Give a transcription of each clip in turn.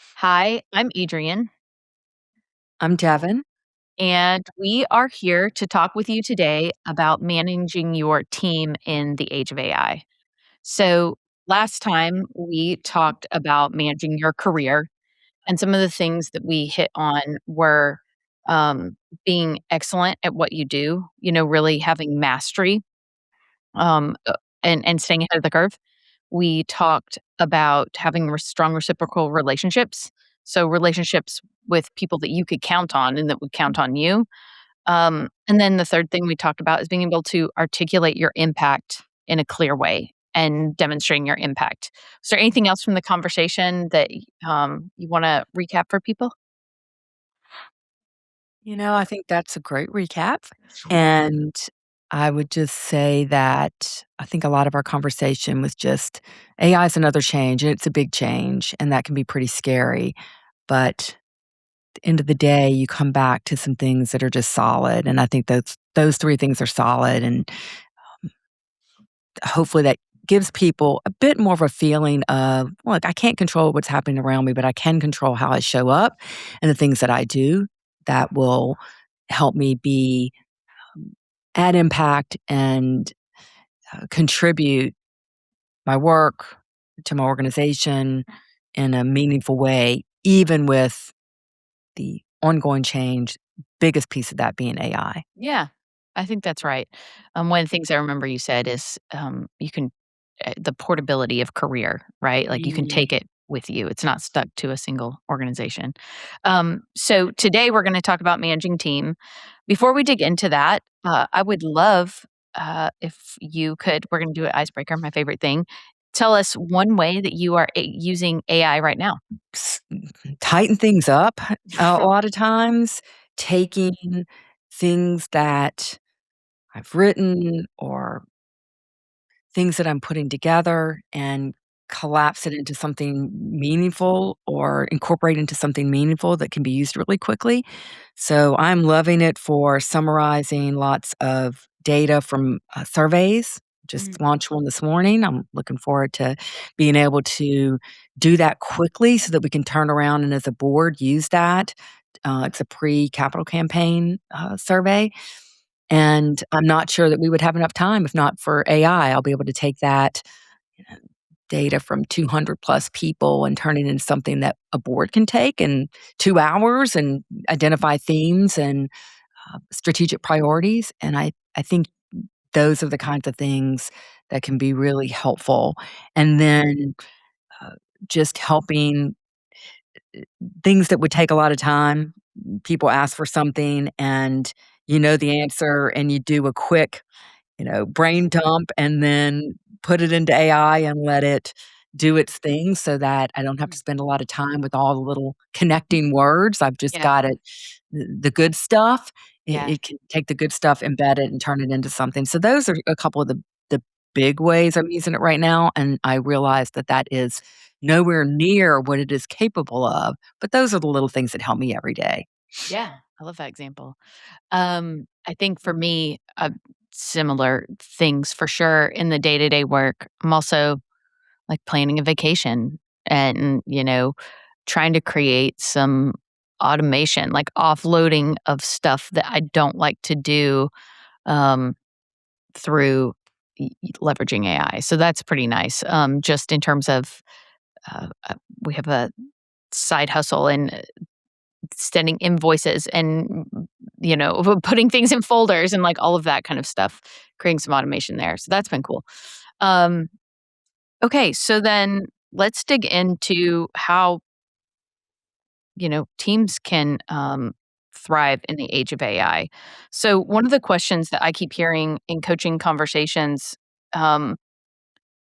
Hi, I'm Adrian, I'm Devin. and we are here to talk with you today about managing your team in the age of AI. So, last time we talked about managing your career, and some of the things that we hit on were being excellent at what you do, really having mastery and staying ahead of the curve. We talked about having strong reciprocal relationships. So, relationships with people that you could count on and that would count on you. And then the third thing we talked about is being able to articulate your impact in a clear way and demonstrating your impact. Is there anything else from the conversation that you want to recap for people? I think that's a great recap. And I would just say that I think a lot of our conversation was just AI is another change, and it's a big change, and that can be pretty scary. But at the end of the day, you come back to some things that are just solid. And I think those three things are solid. And hopefully that gives people a bit more of a feeling of, look, I can't control what's happening around me, but I can control how I show up and the things that I do that will help me be add impact and contribute my work to my organization in a meaningful way, even with the ongoing change, biggest piece of that being AI. Yeah, I think that's right. One of the things I remember you said is you can the portability of career, right? Like you can take it with you. It's not stuck to a single organization. So today we're going to talk about managing team. Before we dig into that, I would love if you could. We're going to do an icebreaker, my favorite thing. Tell us one way that you are using AI right now. s- Tighten things up a lot of times, taking things that I've written or things that I'm putting together and collapse it into something meaningful or incorporate into something meaningful that can be used really quickly. So I'm loving it for summarizing lots of data from surveys. Just launched one this morning. I'm looking forward to being able to do that quickly so that we can turn around and as a board use that. It's a pre-capital campaign survey, and I'm not sure that we would have enough time if not for AI. I'll be able to take that data from 200 plus people and turn it into something that a board can take in 2 hours and identify themes and strategic priorities. And I think those are the kinds of things that can be really helpful. And then uh, just helping things that would take a lot of time. People ask for something and you know the answer and you do a quick brain dump and then put it into AI and let it do its thing so that I don't have to Mm. spend a lot of time with all the little connecting words. I've just Yeah, got it, the good stuff. It, yeah, it can take the good stuff, embed it, and turn it into something. So those are a couple of the big ways I'm using it right now, and I realize that that is nowhere near what it is capable of. But those are the little things that help me every day. yeah. I love that example. I think for me, similar things for sure in the day to day work. I'm also like planning a vacation and, trying to create some automation, like offloading of stuff that I don't like to do um, through leveraging AI. So that's pretty nice. Just in terms of, we have a side hustle and sending invoices and putting things in folders and like all of that kind of stuff, creating some automation there. So that's been cool. um okay, so then let's dig into how teams can thrive in the age of AI. So one of the questions that I keep hearing in coaching conversations um,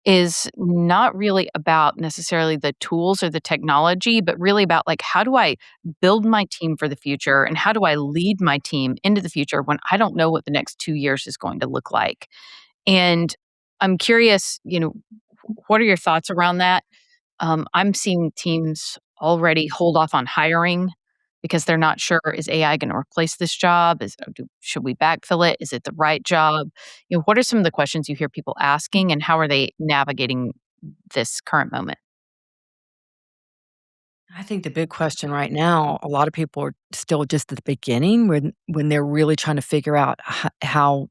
is not really about necessarily the tools or the technology, but really about like, how do I build my team for the future and how do I lead my team into the future when I don't know what the next 2 years is going to look like? And I'm curious, what are your thoughts around that? I'm seeing teams already hold off on hiring because they're not sure, is AI going to replace this job? Should we backfill it? Is it the right job? What are some of the questions you hear people asking, and how are they navigating this current moment? I think the big question right now, a lot of people are still just at the beginning when they're really trying to figure out how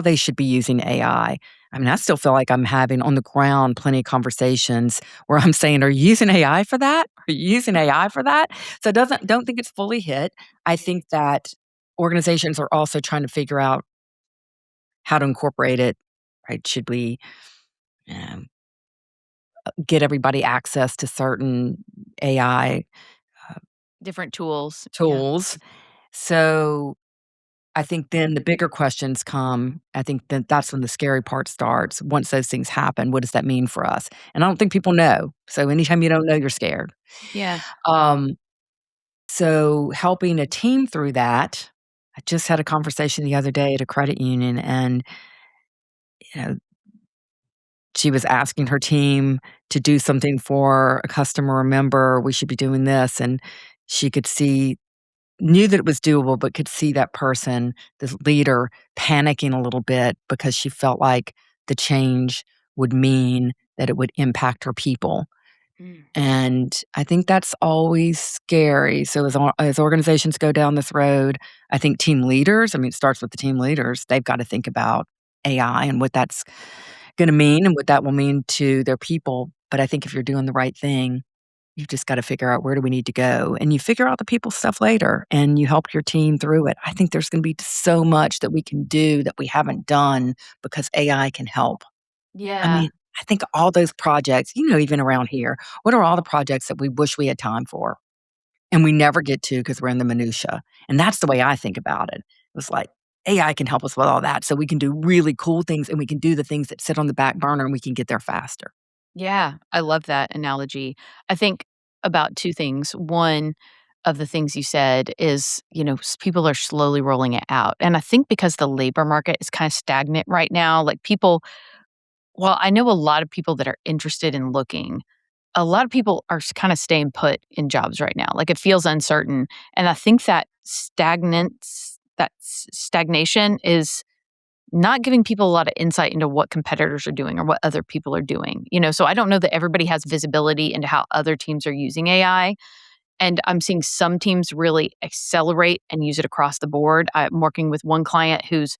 they should be using AI. I mean, I still feel like I'm having on the ground plenty of conversations where I'm saying, "Are you using AI for that? Are you using AI for that?" So it doesn't don't think it's fully hit. I think that organizations are also trying to figure out how to incorporate it, right? Should we, um, get everybody access to certain AI Different tools. Yeah. tools? So, I think then the bigger questions come. I think that that's when the scary part starts. Once those things happen, what does that mean for us? And I don't think people know. So anytime you don't know, you're scared. Yeah. Um, so helping a team through that, I just had a conversation the other day at a credit union, and you know, she was asking her team to do something for a customer or member. We should be doing this, and she could see knew that it was doable, but could see that person, this leader, panicking a little bit because she felt like the change would mean that it would impact her people. Mm. And I think that's always scary. So as organizations go down this road, I think team leaders, I mean, it starts with the team leaders, they've got to think about AI and what that's going to mean and what that will mean to their people. But I think if you're doing the right thing, you've just gotta figure out where do we need to go, and you figure out the people stuff later, and you help your team through it. I think there's gonna be so much that we can do that we haven't done because AI can help. I Yeah. mean, I think all those projects, even around here, what are all the projects that we wish we had time for, and we never get to because 'cause we're in the minutia, and that's the way I think about it. It's like, AI can help us with all that, so we can do really cool things, and we can do the things that sit on the back burner, and we can get there faster. Yeah, I love that analogy. I think about 2 things. One of the things you said is, people are slowly rolling it out, and I think because the labor market is kinda stagnant right now, like, I know a lot of people that are interested in looking. A lot of people are kinda staying put in jobs right now, like, it feels uncertain, and I think that stagnation is not giving people a lot of insight into what competitors are doing or what other people are doing, so I don't know that everybody has visibility into how other teams are using AI, and I'm seeing some teams really accelerate and use it across the board. I'm working with one client who's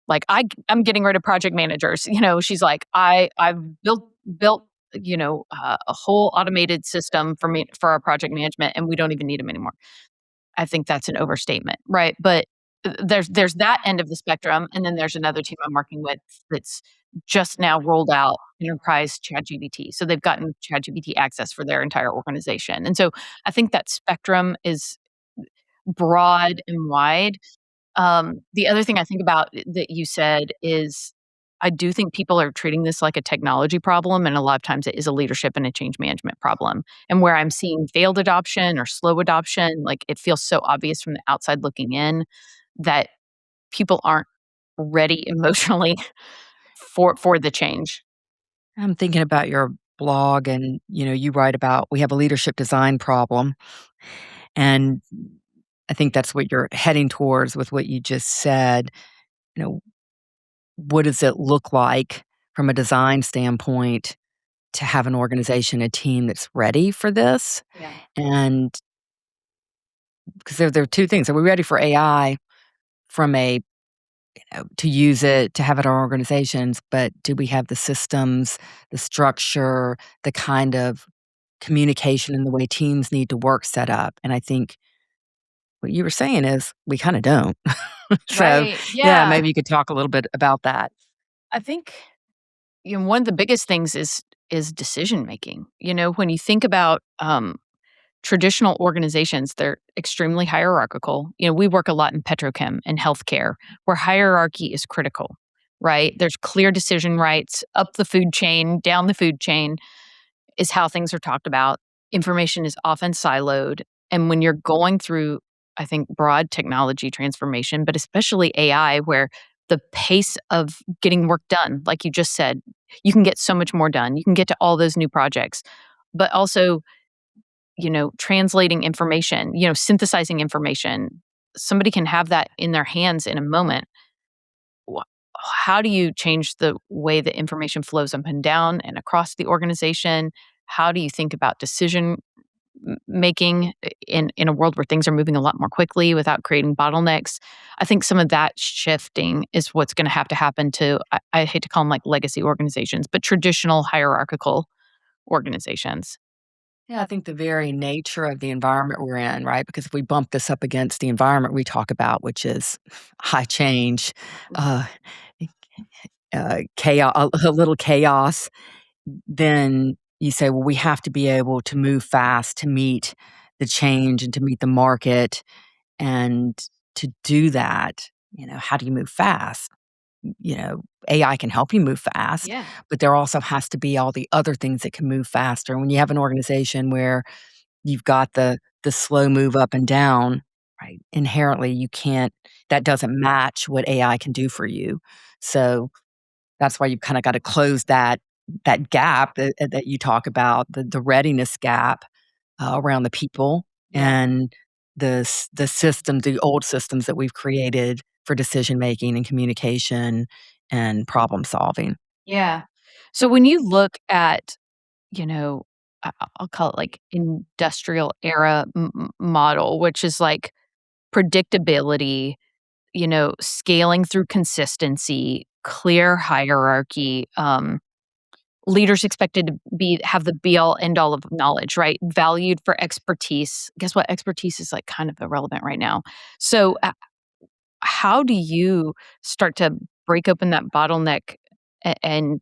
like, I'm getting rid of project managers." She's like, I've built, a whole automated system for our project management, and we don't even need them anymore." I think that's an overstatement, right? But there's that end of the spectrum, and then there's another team I'm working with that's just now rolled out enterprise ChatGPT. So they've gotten ChatGPT access for their entire organization. And so I think that spectrum is broad and wide. The other thing I think about that you said is I do think people are treating this like a technology problem, and a lot of times it is a leadership and a change management problem. And where I'm seeing failed adoption or slow adoption, like it feels so obvious from the outside looking in that people aren't ready emotionally for the change. I'm thinking about your blog and, you write about we have a leadership design problem, and I think that's what you're heading towards with what you just said. You know, what does it look like from a design standpoint to have an organization, a team that's ready for this? Yeah. And because there are 2 things. Are we ready for AI from to use it, to have it in our organizations, but do we have the systems, the structure, the kind of communication and the way teams need to work set up? And I think what you were saying is we kinda don't. So, Right. yeah, Yeah. maybe you could talk a little bit about that. I think one of the biggest things is decision making. When you think about traditional organizations, they're extremely hierarchical. We work a lot in petrochem and healthcare where hierarchy is critical, right? There's clear decision rights up the food chain, down the food chain is how things are talked about. Information is often siloed. And when you're going through, I think, broad technology transformation, but especially AI, where the pace of getting work done, like you just said, you can get so much more done. You can get to all those new projects, but also translating information, synthesizing information. Somebody can have that in their hands in a moment. Wha How do you change the way the information flows up and down and across the organization? How do you think about decision making in a world where things are moving a lot more quickly without creating bottlenecks. I think some of that shifting is what's going to have to happen to, I hate to call them like legacy organizations, but traditional hierarchical organizations. Yeah, I think the very nature of the environment we're in, right? Because if we bump this up against the environment we talk about, which is high change, uh, chaos, a little chaos, then you say, well, we have to be able to move fast to meet the change and to meet the market. And to do that, how do you move fast? AI can help you move fast, Yeah. but there also has to be all the other things that can move faster. When you have an organization where you've got the slow move up and down, right? Inherently, you can't that doesn't match what AI can do for you. So that's why you've kinda gotta close that gap that you talk about, the readiness gap, around the people Yeah. and the systems, the old systems that we've created for decision making and communication and problem solving. Yeah. So when you look at, you know, I'll call it like industrial era model, which is like predictability, scaling through consistency, clear hierarchy, leaders expected to have the be all end all of knowledge, right? Valued for expertise. Guess what? Expertise is like kind of irrelevant right now. So, how do you start to break open that bottleneck and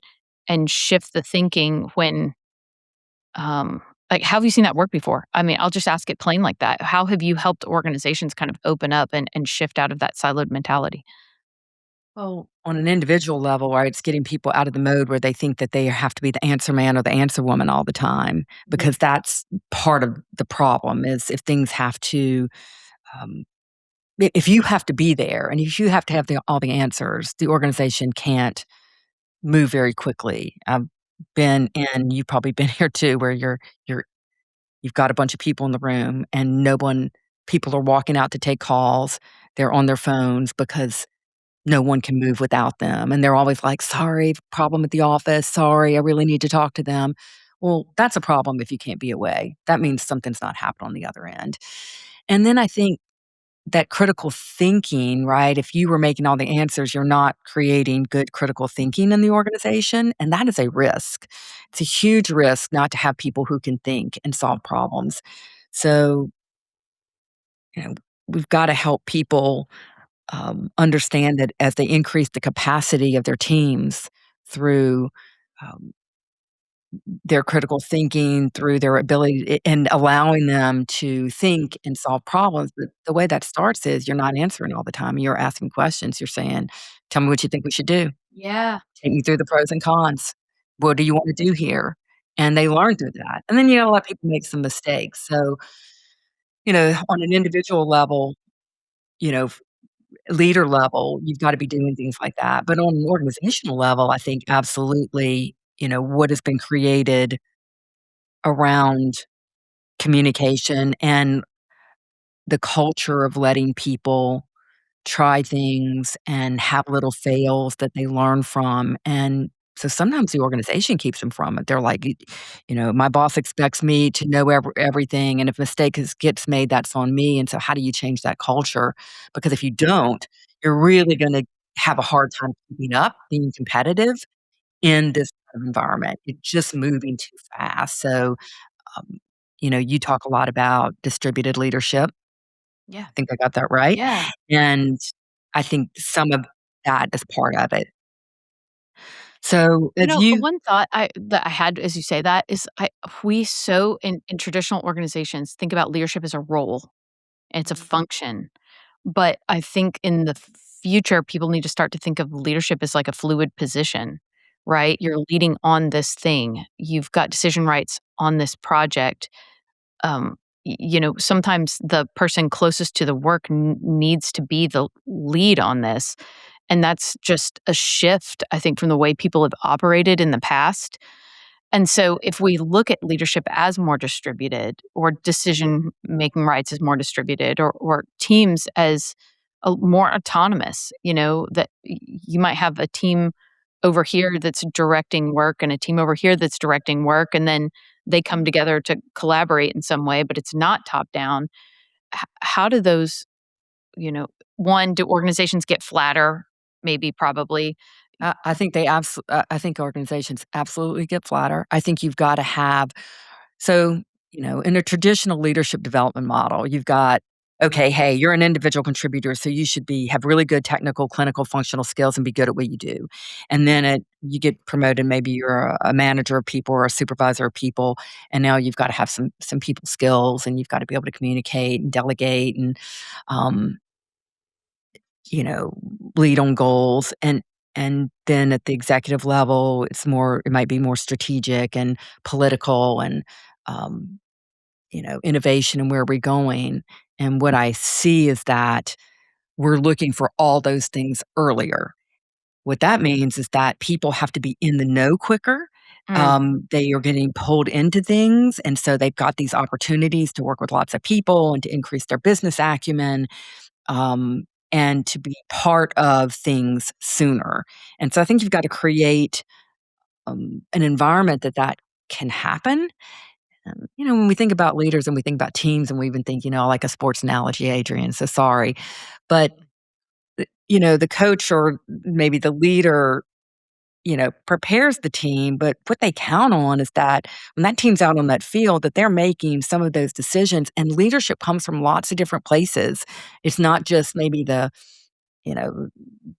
shift the thinking when like how have you seen that work before? I mean, I'll just ask it plain like that. How have you helped organizations kind of open up and shift out of that siloed mentality? Well, on an individual level, right, it's getting people out of the mode where they think that they have to be the answer man or the answer woman all the time, Mhm. because that's part of the problem is if things have to, um, if you have to be there and if you have to have all the answers, the organization can't move very quickly. I've been in, you've probably been here too, where you're you've got a bunch of people in the room and no one, people are walking out to take calls. They're on their phones because no one can move without them, and they're always like, "Sorry, problem at the office. Sorry, I really need to talk to them." Well, that's a problem if you can't be away. That means something's not happened on the other end. And then I think that critical thinking, right? If you were making all the answers, you're not creating good critical thinking in the organization, and that is a risk. It's a huge risk not to have people who can think and solve problems. So, you know, we've gotta help people understand that as they increase the capacity of their teams through um, their critical thinking, through their ability and allowing them to think and solve problems. But the way that starts is you're not answering all the time. You're asking questions. You're saying, "Tell me what you think we should do. Yeah. Take me through the pros and cons. What do you want to do here?" And they learn through that. And then you know, let people make some mistakes. So, on an individual level, you know, leader level, you've gotta be doing things like that, but on an organizational level, I think absolutely, what has been created around communication and the culture of letting people try things and have little fails that they learn from, and so sometimes the organization keeps them from it. They're like, "My boss expects me to know everything, and if a mistake gets made, that's on me, and so how do you change that culture? Because if you don't, you're really gonna have a hard time keeping up, being competitive in this kind of environment. It's just moving too fast." So, um, you talk a lot about distributed leadership. Yeah. I think I got that right, Yeah. and I think some of that is part of it. So, as you One thought that I had as you say that is we so in traditional organizations think about leadership as a role and it's a Mhm. function. But I think in the future, people need to start to think of leadership as like a fluid position, right? You're leading on this thing. You've got decision rights on this project. Sometimes the person closest to the work needs to be the lead on this. And that's just a shift, I think, from the way people have operated in the past. And so if we look at leadership as more distributed or decision making rights as more distributed or teams as more autonomous, that you might have a team over here that's directing work and a team over here that's directing work. And then they come together to collaborate in some way, but it's not top down. How do those, you know, one, do organizations get flatter? Maybe, probably. I think I think organizations absolutely get flatter. I think you've gotta have so, in a traditional leadership development model, you've got, okay, hey, you're an individual contributor, so you should have really good technical, clinical, functional skills and be good at what you do. And then you get promoted, maybe you're a manager of people or a supervisor of people, and now you've got to have some people skills and you've got to be able to communicate and delegate and um, you know, lead on goals. And then at the executive level, it might be more strategic and political and um, innovation and where we're going. And what I see is that we're looking for all those things earlier. What that means is that people have to be in the know quicker. Mm. They are getting pulled into things. And so they've got these opportunities to work with lots of people and to increase their business acumen, um, and to be part of things sooner. And so I think you've got to create an environment that can happen. When we think about leaders and we think about teams and we even think, like a sports analogy, Adrian, so sorry. But, the coach or maybe the leader, prepares the team. But what they count on is that when that team's out on that field, that they're making some of those decisions. And leadership comes from lots of different places. It's not just maybe you know,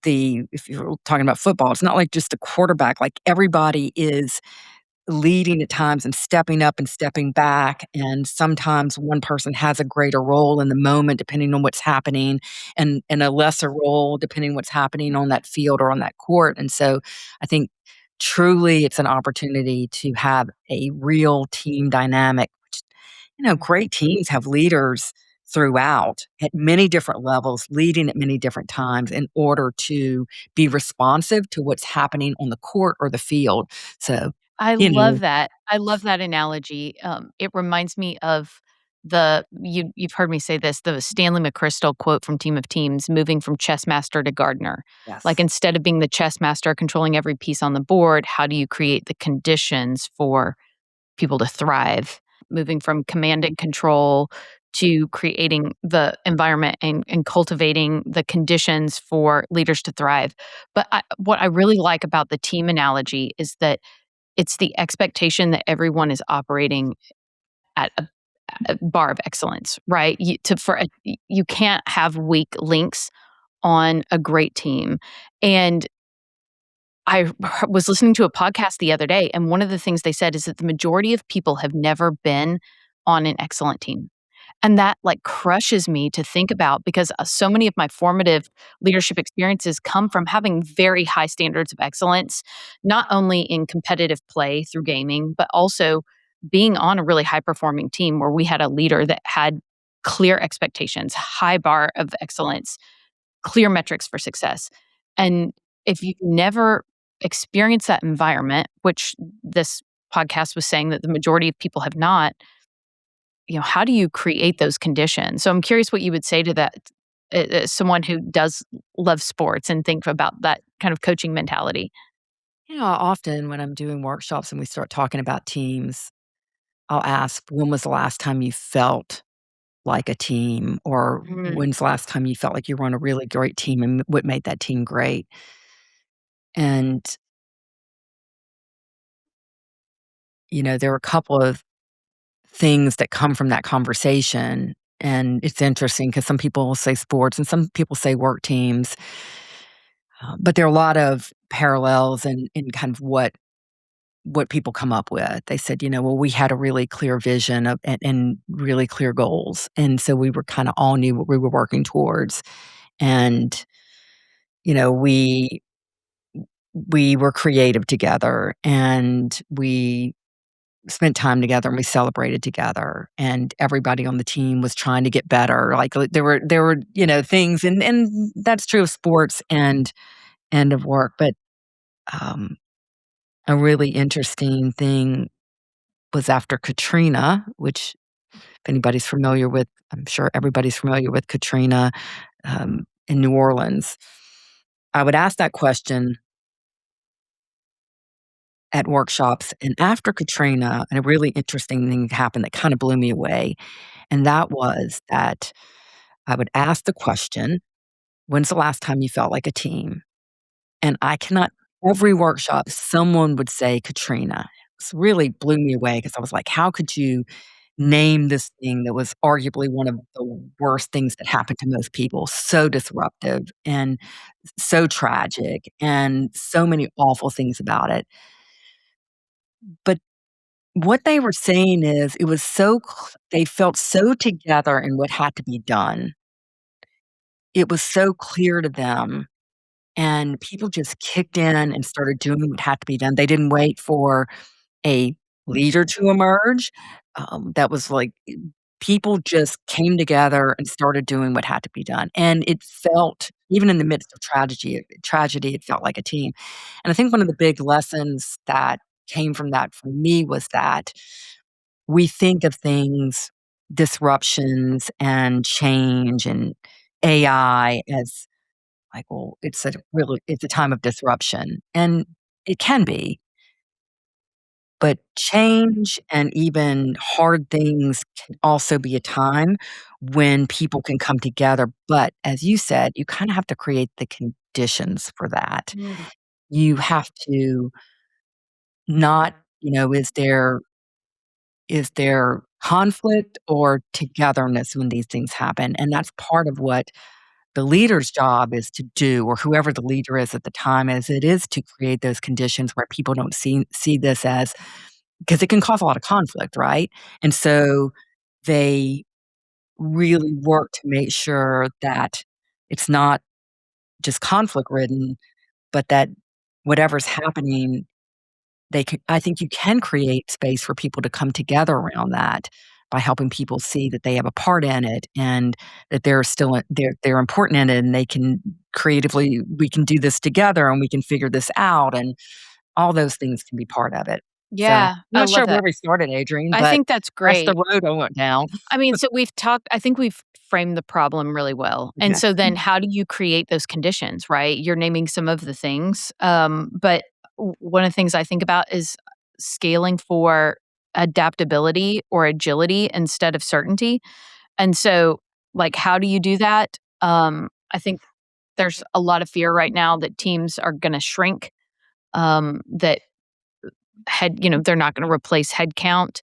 if you're talking about football, it's not like just the quarterback, like everybody is leading at times and stepping up and stepping back. And sometimes one person has a greater role in the moment, depending on what's happening, and a lesser role, depending on what's happening on that field or on that court. And so I think truly it's an opportunity to have a real team dynamic. Great teams have leaders throughout at many different levels, leading at many different times in order to be responsive to what's happening on the court or the field. So, I you love know that. I love that analogy. It reminds me of you've heard me say this, the Stanley McChrystal quote from Team of Teams, moving from chess master to gardener. Like, Yes. instead of being the chess master controlling every piece on the board, how do you create the conditions for people to thrive? Moving from command and control to creating the environment and cultivating the conditions for leaders to thrive. But what I really like about the team analogy is that it's the expectation that everyone is operating at a bar of excellence, right? You can't have weak links on a great team. And was listening to a podcast the other day, and one of the things they said is that the majority of people have never been on an excellent team. And that, like, crushes me to think about, because so many of my formative leadership experiences come from having very high standards of excellence, not only in competitive play through gaming, but also being on a really high performing team where we had a leader that had clear expectations, high bar of excellence, clear metrics for success. And if you've never experienced that environment, which this podcast was saying that the majority of people have not, how do you create those conditions? So I'm curious what you would say to that, someone who does love sports and think about that kind of coaching mentality. Often when I'm doing workshops and we start talking about teams, I'll ask, when was the last time you felt like a team? Or Mm. when's the last time you felt like you were on a really great team and what made that team great? And, there are a couple of things that come from that conversation. And it's interesting because some people will say sports and some people say work teams. But there are a lot of parallels in kind of what people come up with. They said, well, we had a really clear vision and really clear goals. And so we were kind of all knew what we were working towards. And, you know, we we were creative together and we spent time together and we celebrated together and everybody on the team was trying to get better. Like there were, things and that's true of sports and of work. But um a really interesting thing was after Katrina, which if anybody's familiar with, I'm sure everybody's familiar with Katrina, in New Orleans. I would ask that question at workshops, and after Katrina, and a really interesting thing happened that kinda blew me away, and that was that I would ask the question, "When's the last time you felt like a team?" And I cannot every workshop, someone would say Katrina. It's really blew me away because I was like, "How could you name this thing that was arguably one of the worst things that happened to most people, so disruptive and so tragic and so many awful things about it." But what they were saying is it was so they felt so together in what had to be done. It was so clear to them, and people just kicked in and started doing what had to be done. They didn't wait for a leader to emerge. That was like people just came together and started doing what had to be done, and it felt even in the midst of tragedy, it felt like a team. And I think one of the big lessons that came from that for me was that we think of things, disruptions and change and AI as like, well, it's a time of disruption, and it can be, but change and even hard things can also be a time when people can come together, but as you said, you kinda have to create the conditions for that. Mm. You have to not is there conflict or togetherness when these things happen? And that's part of what the leader's job is to do, or whoever the leader is at the time is, it is to create those conditions where people don't see this as because it can cause a lot of conflict, right? And so they really work to make sure that it's not just conflict ridden, but that whatever's happening, I think you can create space for people to come together around that by helping people see that they have a part in it and that they're important in it, and they can creatively we can do this together and we can figure this out, and all those things can be part of it. So, I'm Yeah, I not love sure where that. we started, Adrian, I but think that's that's the great. road I went down. I mean, so we've talked I think we've framed the problem really well. And Okay. so then how do you create those conditions, right? You're naming some of the things. But one of the things I think about is scaling for adaptability or agility instead of certainty. And so, like, how do you do that? I think there's a lot of fear right now that teams are going to shrink, that they're not going to replace headcount.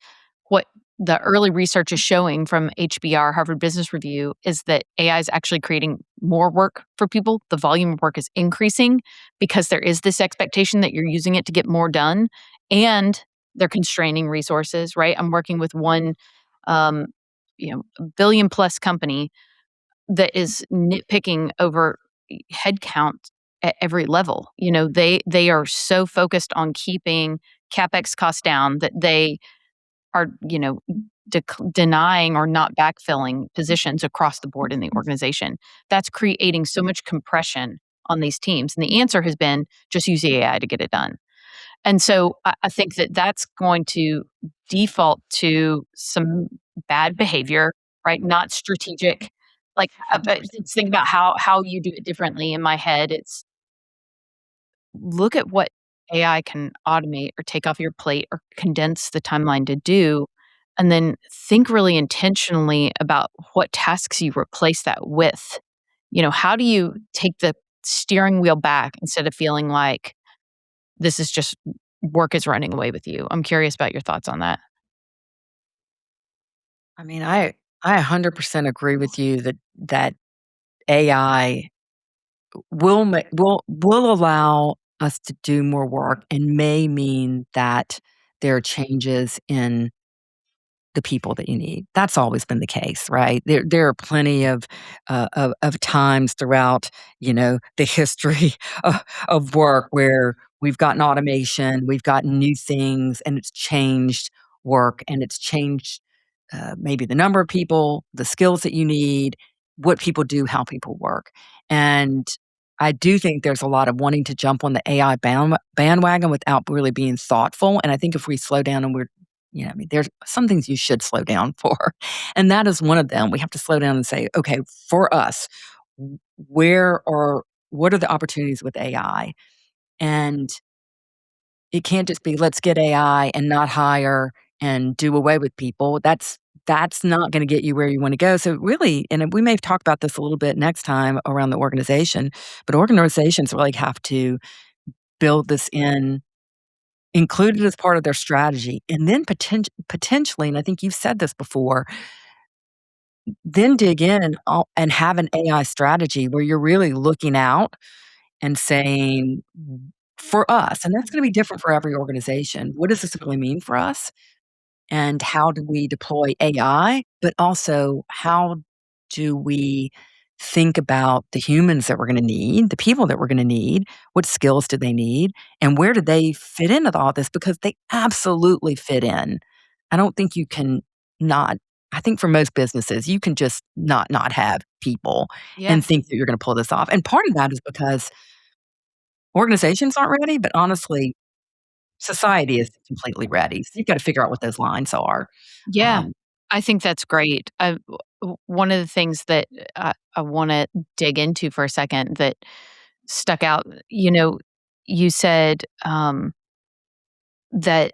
What the early research is showing from HBR, Harvard Business Review, is that AI is actually creating more work for people. The volume of work is increasing because there is this expectation that you're using it to get more done, and they're constraining resources, right? I'm working with one, um, billion plus company that is nitpicking over headcount at every level. They are so focused on keeping CapEx costs down that they are, denying or not backfilling positions across the board in the organization. That's creating so much compression on these teams. And the answer has been just use AI to get it done. And so I think that that's going to default to some bad behavior, right? Not strategic. Like, just think about how you do it differently. In my head, it's look at what AI can automate or take off your plate or condense the timeline to do, and then think really intentionally about what tasks you replace that with. How do you take the steering wheel back instead of feeling like this is just work is running away with you? I'm curious about your thoughts on that. I mean, I 100% agree with you that AI will allow us to do more work and may mean that there are changes in the people that you need. That's always been the case, right? There are plenty of times throughout, the history of work where we've gotten automation, we've gotten new things, and it's changed work, and it's changed maybe the number of people, the skills that you need, what people do, how people work. And I do think there's a lot of wanting to jump on the AI bandwagon without really being thoughtful. And I think if we slow down and I mean, there's some things you should slow down for. And that is one of them. We have to slow down and say, okay, for us, where are what are the opportunities with AI? And It can't just be, "Let's get AI and not hire and do away with people." That's not gonna get you where you wanna go, so really and we may talk about this a little bit next time around the organization, but organizations really have to build this in, include it as part of their strategy, and then potentially, and I think you've said this before, then dig in and have an AI strategy where you're really looking out and saying, "For us," and that's gonna be different for every organization, "What does this really mean for us? And how do we deploy AI, but also how do we think about the humans that we're gonna need, the people that we're gonna need, what skills do they need, and where do they fit into all this?" Because they absolutely fit in. I don't think you can not I think for most businesses, you can just not have people Yeah. and think that you're gonna pull this off, and part of that is because organizations aren't ready, but honestly, society is completely ready, so you've gotta figure out what those lines are. Yeah. Um, I think that's great. One of the things that I want to dig into for a second that stuck out, you said that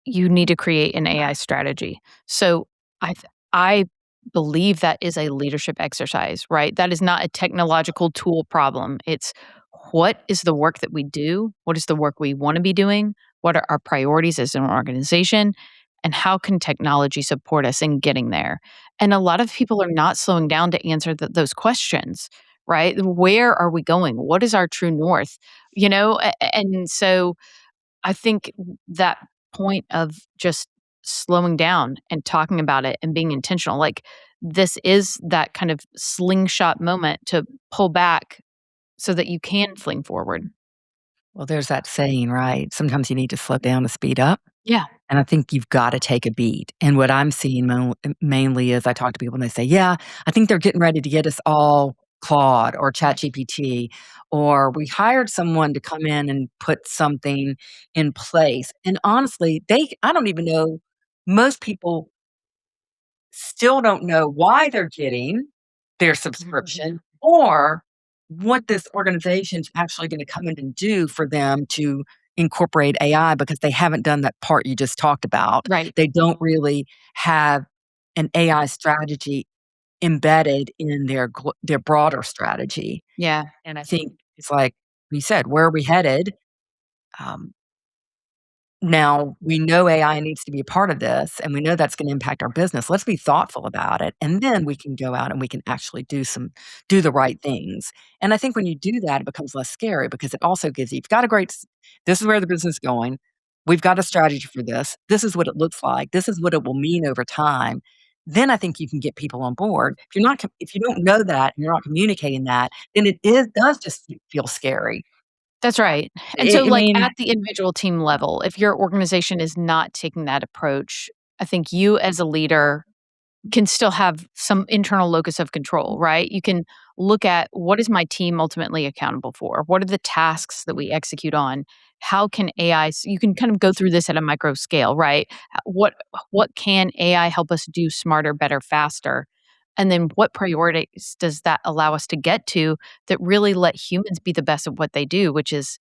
you need to create an AI strategy. So I believe that is a leadership exercise, right? That is not a technological tool problem. It's what is the work that we do? What is the work we want to be doing? What are our priorities as an organization? And how can technology support us in getting there? And a lot of people are not slowing down to answer those questions, right? Where are we going? What is our true north? And so I think that point of just slowing down and talking about it and being intentional, like, this is that kind of slingshot moment to pull back so that you can fling forward. well, there's that saying, right? Sometimes you need to slow down to speed up, Yeah. and I think you've gotta take a beat, and what I'm seeing mainly is I talk to people and they say, "Yeah, I think they're getting ready to get us all Claude or ChatGPT, or we hired someone to come in and put something in place," and honestly, I don't even know most people still don't know why they're getting their subscription or what this organization's actually gonna come in and do for them to incorporate AI because they haven't done that part you just talked about. Right. They don't really have an AI strategy embedded in their broader strategy, Yeah. and I think it's like you said, where are we headed? Um, Now, we know AI needs to be a part of this, and we know that's gonna impact our business. Let's be thoughtful about it, and then we can go out and we can actually do the right things. And I think when you do that, it becomes less scary because it also gives you've got a great this is where the business is going. We've got a strategy for this. This is what it looks like. This is what it will mean over time. Then I think you can get people on board. If you don't know that and you're not communicating that, then does just feel scary. That's right. And so, I like, mean at the individual team level, if your organization is not taking that approach, I think you as a leader can still have some internal locus of control, right? You can look at what is my team ultimately accountable for? What are the tasks that we execute on? How can you can kind of go through this at a micro scale, right? What can AI help us do smarter, better, faster? And then what priorities does that allow us to get to that really let humans be the best at what they do, which is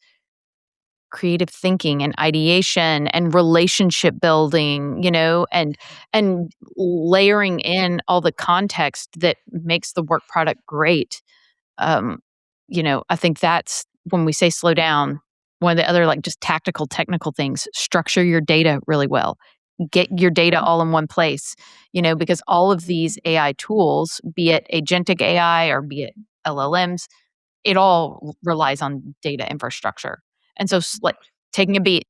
creative thinking and ideation and relationship building, and layering in all the context that makes the work product great. Um, I think that's when we say slow down, one of the other like just tactical technical things, structure your data really well. Get your data all in one place, because all of these AI tools, be it agentic AI or be it LLMs, it all relies on data infrastructure. And so, like, taking a beat,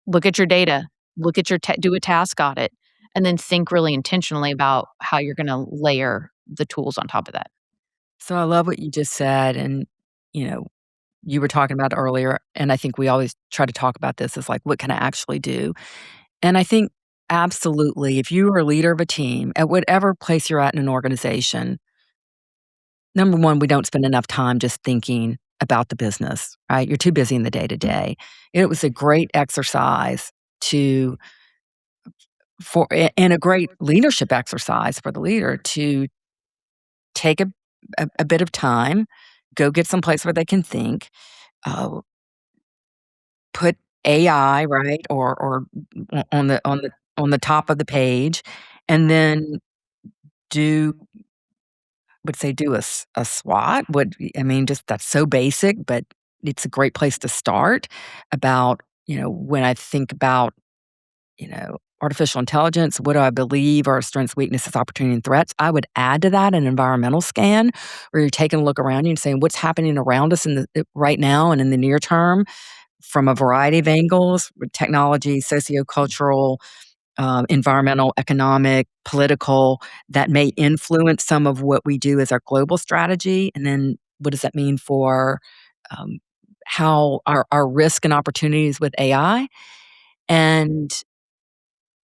look at your data, look at do a task audit, and then think really intentionally about how you're gonna layer the tools on top of that. So I love what you just said, and, you know, you were talking about earlier, and I think we always try to talk about this is like, what can I actually do? And I think absolutely, if you are a leader of a team at whatever place you're at in an organization, number one, we don't spend enough time just thinking about the business, right? You're too busy in the day to day. It was a great exercise to and a great leadership exercise for the leader to take a bit of time, go get someplace where they can think, uh, put AI, right, or on the top of the page, and then do would say do a SWOT, would I mean, just that's so basic, but it's a great place to start about, when I think about, artificial intelligence, what do I believe are strengths, weaknesses, opportunity, and threats? I would add to that an environmental scan where you're taking a look around you and saying what's happening around us right now and in the near term from a variety of angles, with technology, sociocultural, environmental, economic, political, that may influence some of what we do as our global strategy. And then what does that mean for um, how our risk and opportunities with AI? And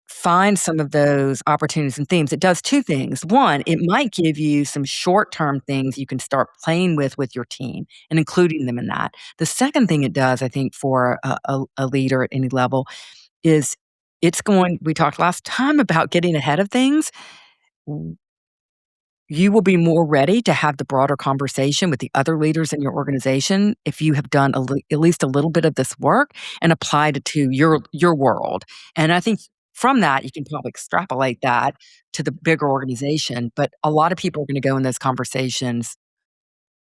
find some of those opportunities and themes. It does two things. One, it might give you some short term things you can start playing with your team and including them in that. The second thing it does, I think, for a leader at any level is we talked last time about getting ahead of things. W You will be more ready to have the broader conversation with the other leaders in your organization if you have done at least a little bit of this work and applied it to your world, and I think from that, you can probably extrapolate that to the bigger organization, but a lot of people are gonna go in those conversations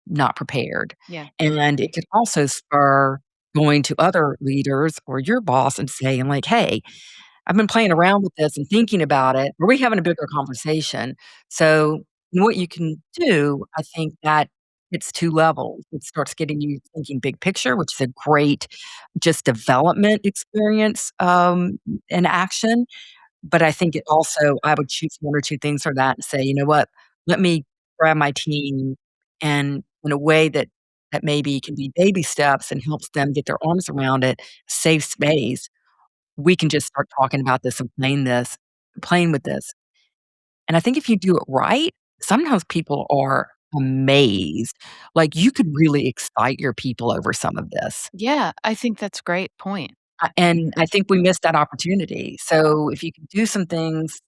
not prepared, Yeah. and it could also spur going to other leaders or your boss and saying like, "Hey, I've been playing around with this and thinking about it. Are we having a bigger conversation?" So, what you can do, I think that it's 2 levels. It starts getting you thinking big picture, which is a great just development experience, in action, but I think it also I would choose 1 or 2 things for that and say, "You know what? Let me grab my team," and in a way that maybe can be baby steps and helps them get their arms around it, safe space, we can just start talking about this and playing with this. And I think if you do it right, sometimes people are amazed. Like, you could really excite your people over some of this. Yeah, I think that's a great point. And I think we missed that opportunity. So if you can do some things,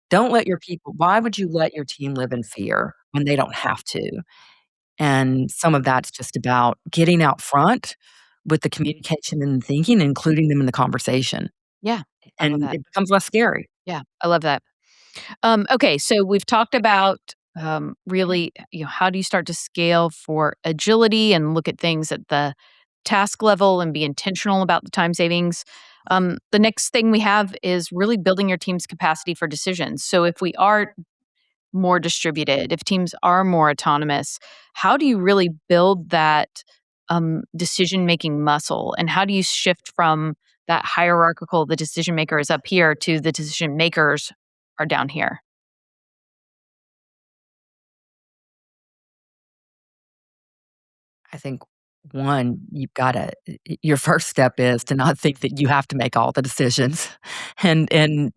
don't let your people why would you let your team live in fear when they don't have to? And some of that's just about getting out front with the communication and thinking, including them in the conversation, Yeah, I love and that. it becomes less scary. Yeah, I love that. Okay, so we've talked about really, how do you start to scale for agility and look at things at the task level and be intentional about the time savings. The next thing we have is really building your team's capacity for decisions. So if we are more distributed, if teams are more autonomous, how do you really build that decision making muscle? And how do you shift from that hierarchical, the decision maker is up here, to the decision makers are down here? I think, 1, you've gotta your first step is to not think that you have to make all the decisions and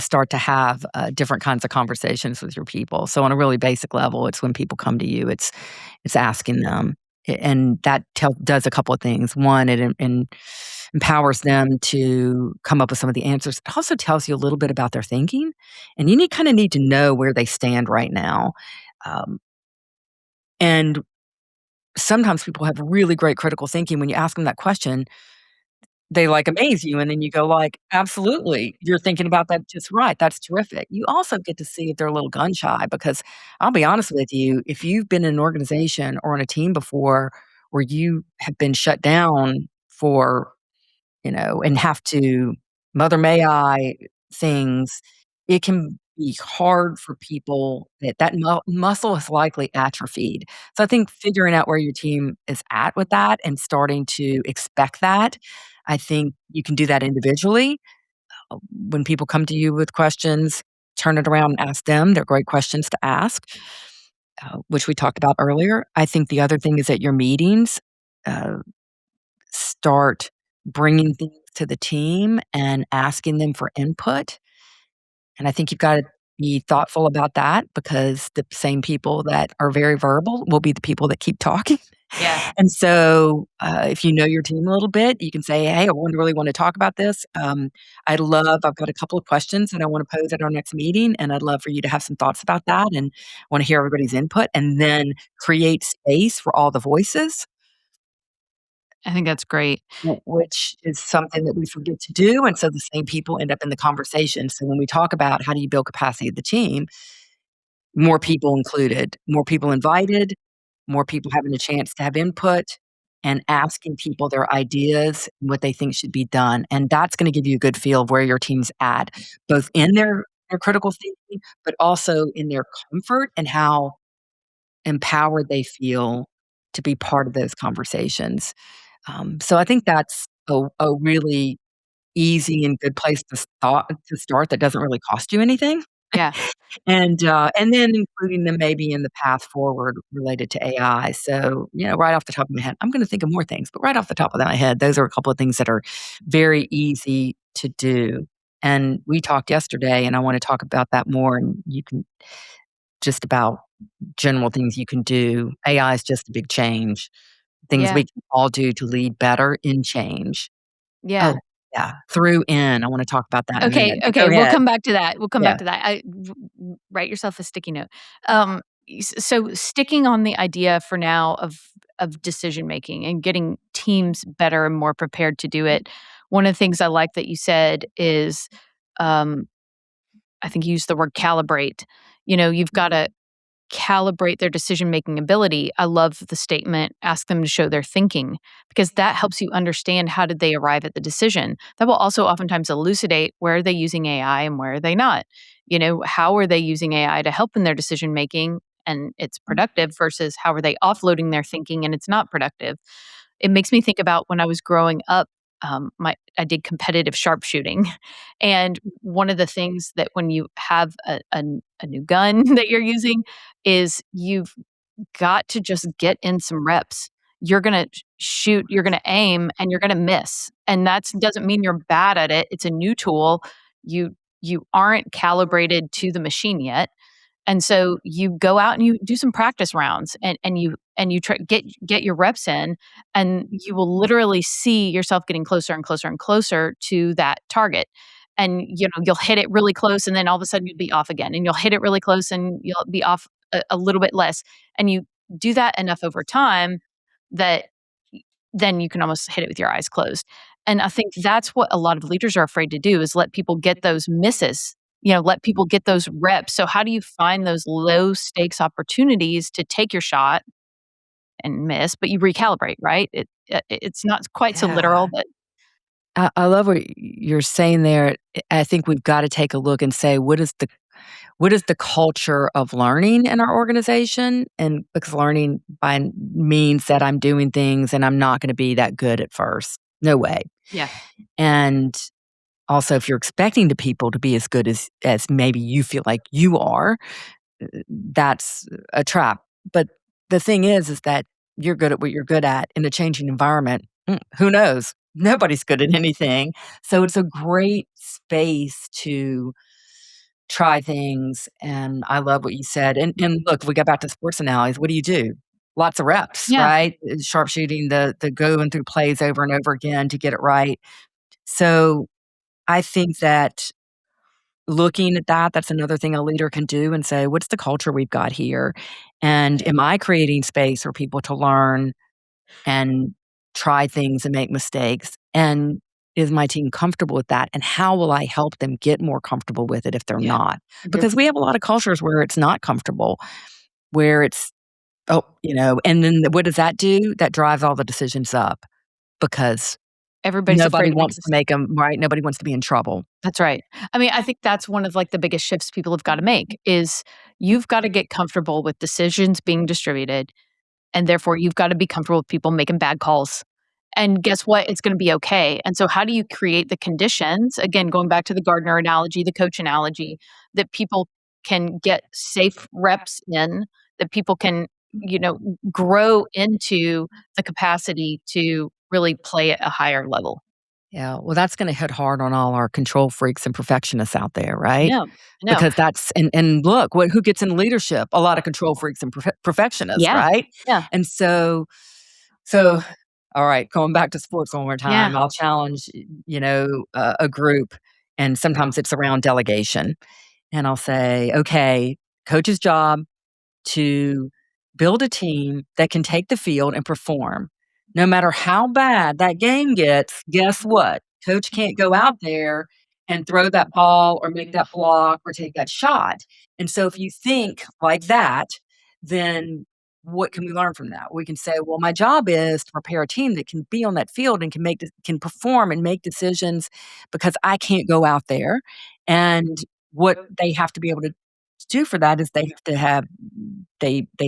start to have, different kinds of conversations with your people. So on a really basic level, it's when people come to you, it's asking them, and that does a couple of things. 1, it empowers them to come up with some of the answers. It also tells you a little bit about their thinking, and you need to know where they stand right now, um, and sometimes people have really great critical thinking. When you ask them that question, they, like, amaze you, and then you go like, "Absolutely, you're thinking about that just right, that's terrific." You also get to see if they're a little gun shy because I'll be honest with you, if you've been in an organization or on a team before where you have been shut down for and have to mother may I things, it can be hard for people that muscle has likely atrophied. So I think figuring out where your team is at with that and starting to expect that, I think you can do that individually. When people come to you with questions, turn it around and ask them. They're great questions to ask, which we talked about earlier. I think the other thing is at your meetings, uh, start bringing things to the team and asking them for input, and I think you've gotta be thoughtful about that because the same people that are very verbal will be the people that keep talking, Yeah. and so, if you know your team a little bit, you can say, "Hey, I wouldn't really wanna talk about this. I've got a couple of questions that I wanna pose at our next meeting, and I'd love for you to have some thoughts about that and wanna hear everybody's input," and then create space for all the voices. I think that's great. which is something that we forget to do, and so the same people end up in the conversation. So when we talk about how do you build capacity of the team, more people included, more people invited, more people having a chance to have input, and asking people their ideas, what they think should be done, and that's gonna give you a good feel of where your team's at, both in their critical thinking, but also in their comfort and how empowered they feel to be part of those conversations. So I think that's a really easy and good place to start that doesn't really cost you anything. Yeah. And then including them maybe in the path forward related to AI. So, right off the top of my head, I'm gonna think of more things, but right off the top of my head, those are a couple of things that are very easy to do. And we talked yesterday, and I wanna talk about that more, and you can just about general things you can do. AI is just a big change, things Yeah. we can all do to lead better in change. Yeah. Oh, yeah, through in, I wanna talk about that in a Okay, minute, but okay, go we'll ahead. come back to that, we'll come back Yeah. to that. Write yourself a sticky note. So sticking on the idea for now of decision making and getting teams better and more prepared to do it. One of the things I like that you said is, um, I think you used the word calibrate. You've gotta calibrate their decision-making ability. I love the statement, "Ask them to show their thinking," because that helps you understand how did they arrive at the decision. That will also oftentimes elucidate where are they using AI and where are they not. How are they using AI to help in their decision-making and it's productive versus how are they offloading their thinking and it's not productive. It makes me think about when I was growing up, my I did competitive sharpshooting, and one of the things that when you have a new gun that you're using is you've got to just get in some reps. You're gonna shoot, you're gonna aim, and you're gonna miss, and that doesn't mean you're bad at it. It's a new tool. You aren't calibrated to the machine yet, and so you go out and you do some practice rounds and you try get your reps in and you will literally see yourself getting closer and closer and closer to that target. And you'll hit it really close and then all of a sudden you'll be off again and you'll hit it really close and you'll be off a little bit less. And you do that enough over time that then you can almost hit it with your eyes closed. And I think that's what a lot of leaders are afraid to do is let people get those misses, let people get those reps. So how do you find those low stakes opportunities to take your shot and miss, but you recalibrate, right? It's not quite so Yeah. literal, but I love what you're saying there. I think we've gotta take a look and say, what is the culture of learning in our organization? And because learning means that I'm doing things and I'm not gonna be that good at first. No way. yeah. And also, if you're expecting the people to be as good as maybe you feel like you are, that's a trap. But the thing is that you're good at what you're good at in a changing environment. Who knows? Nobody's good at anything. So it's a great space to try things. And I love what you said. And look, if we go back to sports analogies, what do you do? Lots of reps, Yeah. right? Sharpshooting, the going through plays over and over again to get it right. So I think that looking at that's another thing a leader can do and say, what's the culture we've got here? And am I creating space for people to learn and try things and make mistakes? And is my team comfortable with that? And how will I help them get more comfortable with it if they're Yeah. not? You're Because we have a lot of cultures where it's not comfortable, where it's, oh, and then what does that do? That drives all the decisions up because everybody's afraid nobody to make wants a to make them right. Nobody wants to be in trouble. That's right. I mean, I think that's one of, like, the biggest shifts people have gotta make is you've gotta get comfortable with decisions being distributed, and therefore, you've gotta be comfortable with people making bad calls. And guess what? It's gonna be okay. And so how do you create the conditions, again, going back to the gardener analogy, the coach analogy, that people can get safe reps in, that people can, grow into the capacity to really play at a higher level? Yeah, well, that's gonna hit hard on all our control freaks and perfectionists out there, I right? know, I know. Because that's and look, who gets in leadership? A lot of control freaks and perfectionists, Yeah, right? yeah, And so, all right, going back to sports one more yeah, time, I'll challenge, a group, and sometimes it's around delegation, and I'll say, "Okay, coach's job to build a team that can take the field and perform. No matter how bad that game gets, guess what? Coach can't go out there and throw that ball or make that block or take that shot. And so if you think like that, then what can we learn from that? We can say, well, my job is to prepare a team that can be on that field and can perform and make decisions because I can't go out there. And what they have to be able to do for that is they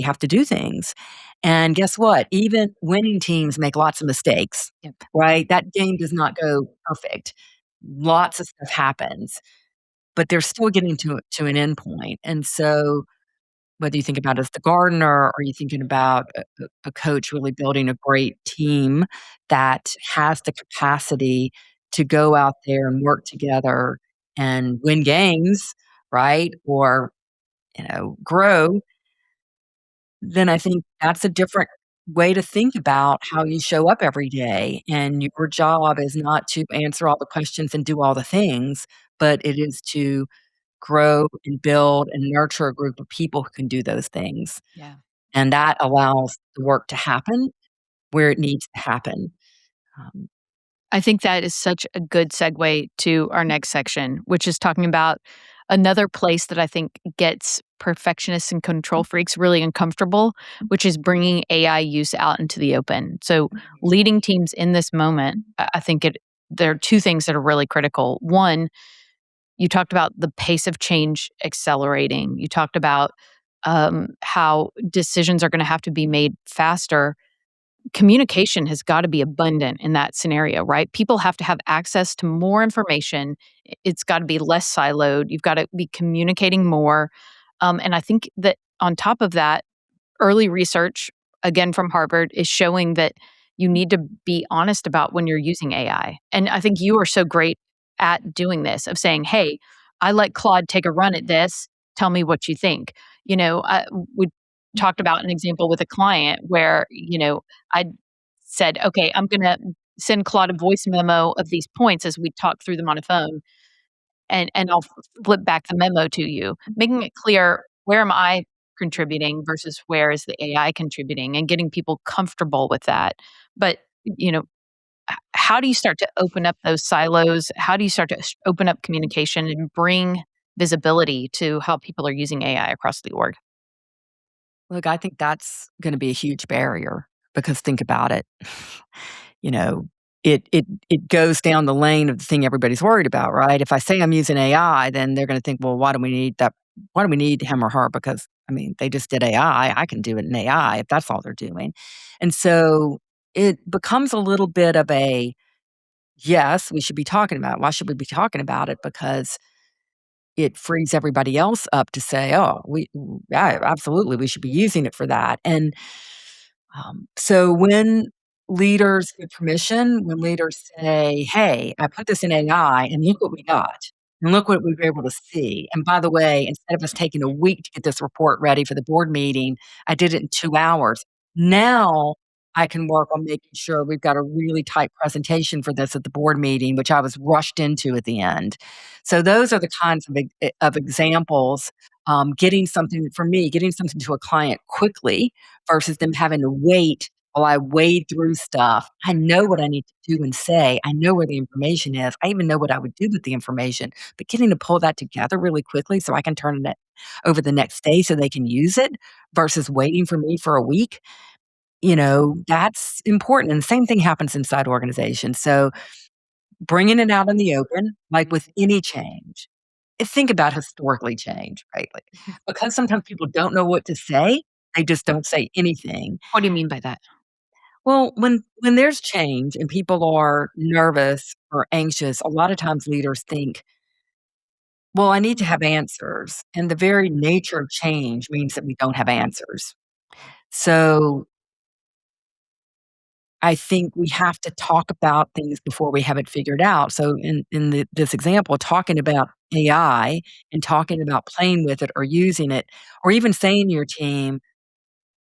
have to do things. And guess what? Even winning teams make lots of mistakes, Yep. right? That game does not go perfect. Lots of stuff happens, but they're still getting to an end point. And so whether you think about it as the gardener or you thinking about a coach really building a great team that has the capacity to go out there and work together and win games, right? Or, grow, then I think that's a different way to think about how you show up every day. And your job is not to answer all the questions and do all the things, but it is to grow and build and nurture a group of people who can do those things. Yeah. And that allows the work to happen where it needs to happen. Um, I think that is such a good segue to our next section, which is talking about another place that I think gets perfectionists and control freaks really uncomfortable, which is bringing AI use out into the open. So, leading teams in this moment, I think there are two things that are really critical. One, you talked about the pace of change accelerating. You talked about how decisions are going to have to be made faster. Communication has got to be abundant in that scenario, right? People have to have access to more information. It's got to be less siloed. You've got to be communicating more. And I think that on top of that, early research, again from Harvard, is showing that you need to be honest about when you're using AI. And I think you are so great at doing this, of saying, hey, I let Claude take a run at this. Tell me what you think. We talked about an example with a client where, I said, okay, I'm going to send Claude a voice memo of these points as we talk through them on a phone, and I'll flip back the memo to you, making it clear where am I contributing versus where is the AI contributing, and getting people comfortable with that. But, how do you start to open up those silos? How do you start to open up communication and bring visibility to how people are using AI across the org? Look, I think that's gonna be a huge barrier because think about it. You know, it goes down the lane of the thing everybody's worried about, right? If I say I'm using AI, then they're gonna think, "Well, why do we need that? Why do we need him or her?" Because, I mean, they just did AI. I can do it in AI if that's all they're doing. And so it becomes a little bit of a, yes, we should be talking about it. Why should we be talking about it? Because it frees everybody else up to say, "Oh, yeah, absolutely, we should be using it for that." And so when leaders give permission, when leaders say, "Hey, I put this in AI and look what we got, and look what we were able to see. And by the way, instead of us taking a week to get this report ready for the board meeting, I did it in 2 hours. Now I can work on making sure we've got a really tight presentation for this at the board meeting, which I was rushed into at the end." So those are the kinds of examples. Getting something for me, getting something to a client quickly versus them having to wait while I wade through stuff. I know what I need to do and say. I know where the information is. I even know what I would do with the information. But getting to pull that together really quickly so I can turn it over the next day so they can use it versus waiting for me for a week, that's important. And the same thing happens inside organizations. So bringing it out in the open, like with any change, think about historically change, right? Like, because sometimes people don't know what to say, they just don't say anything. What do you mean by that? Well, when there's change and people are nervous or anxious, a lot of times leaders think, "Well, I need to have answers." And the very nature of change means that we don't have answers. So I think we have to talk about things before we have it figured out. So this example, talking about AI and talking about playing with it or using it, or even saying to your team,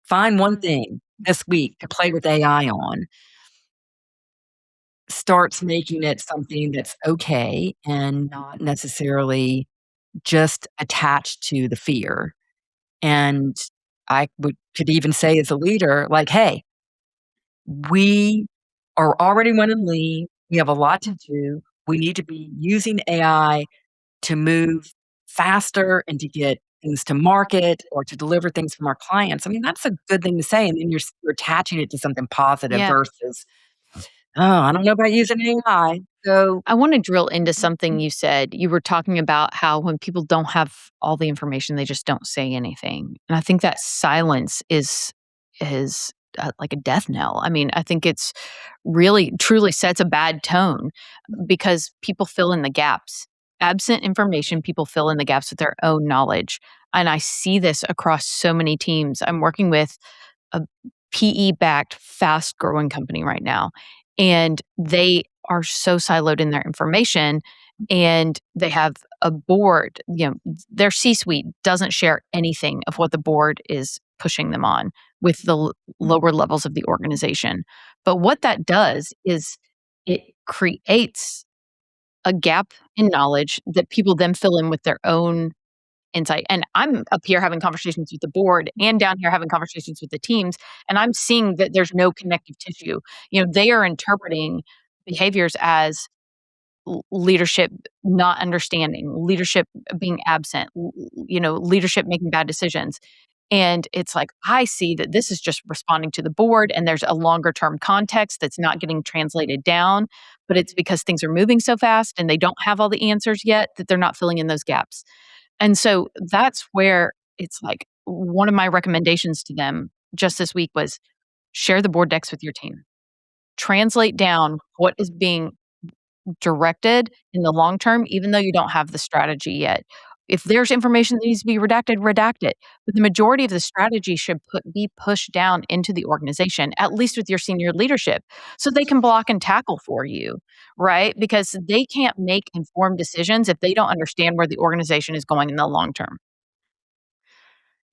find one thing this week to play with AI on, starts making it something that's okay and not necessarily just attached to the fear. And I could even say as a leader, like, hey, We are already running lean. We have a lot to do. We need to be using AI to move faster and to get things to market or to deliver things from our clients. I mean, that's a good thing to say, and then you're attaching it to something positive Yeah. versus, "Oh, I don't know about using AI." So I wanna drill into something you said. You were talking about how when people don't have all the information, they just don't say anything, and I think that silence is like a death knell. I mean, I think it's really truly sets a bad tone because people fill in the gaps. Absent information, people fill in the gaps with their own knowledge, and I see this across so many teams. I'm working with a PE-backed, fast-growing company right now, and they are so siloed in their information, and they have a board, their C-suite doesn't share anything of what the board is pushing them on with the lower levels of the organization. But what that does is it creates a gap in knowledge that people then fill in with their own insight. And I'm up here having conversations with the board and down here having conversations with the teams, and I'm seeing that there's no connective tissue. They are interpreting behaviors as leadership not understanding, leadership being absent, leadership making bad decisions. And it's like, I see that this is just responding to the board, and there's a longer term context that's not getting translated down. But it's because things are moving so fast and they don't have all the answers yet that they're not filling in those gaps. And so that's where it's like one of my recommendations to them just this week was share the board decks with your team. Translate down what is being directed in the long term, even though you don't have the strategy yet. If there's information that needs to be redacted, redact it. But the majority of the strategy should be pushed down into the organization, at least with your senior leadership, so they can block and tackle for you, right? Because they can't make informed decisions if they don't understand where the organization is going in the long term.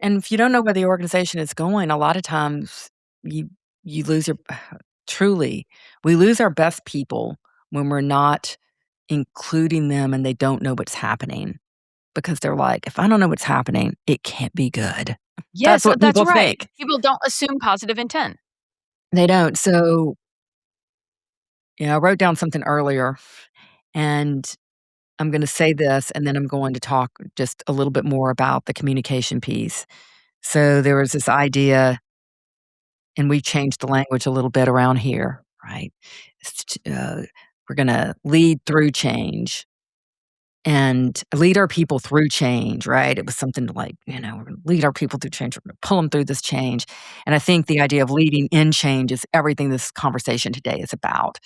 and if you don't know where the organization is going, a lot of times you you lose your truly, we lose our best people when we're not including them and they don't know what's happening because they're like, "If I don't know what's happening, it can't be good." That's Yes, what that's people right. think. People don't assume positive intent. They don't. So, I wrote down something earlier, and I'm gonna say this, and then I'm going to talk just a little bit more about the communication piece. So, there was this idea, and we changed the language a little bit around here, right? We're gonna lead through change and lead our people through change, right? It was something like, we're gonna lead our people through change. We're gonna pull them through this change. And I think the idea of leading in change is everything this conversation today is about.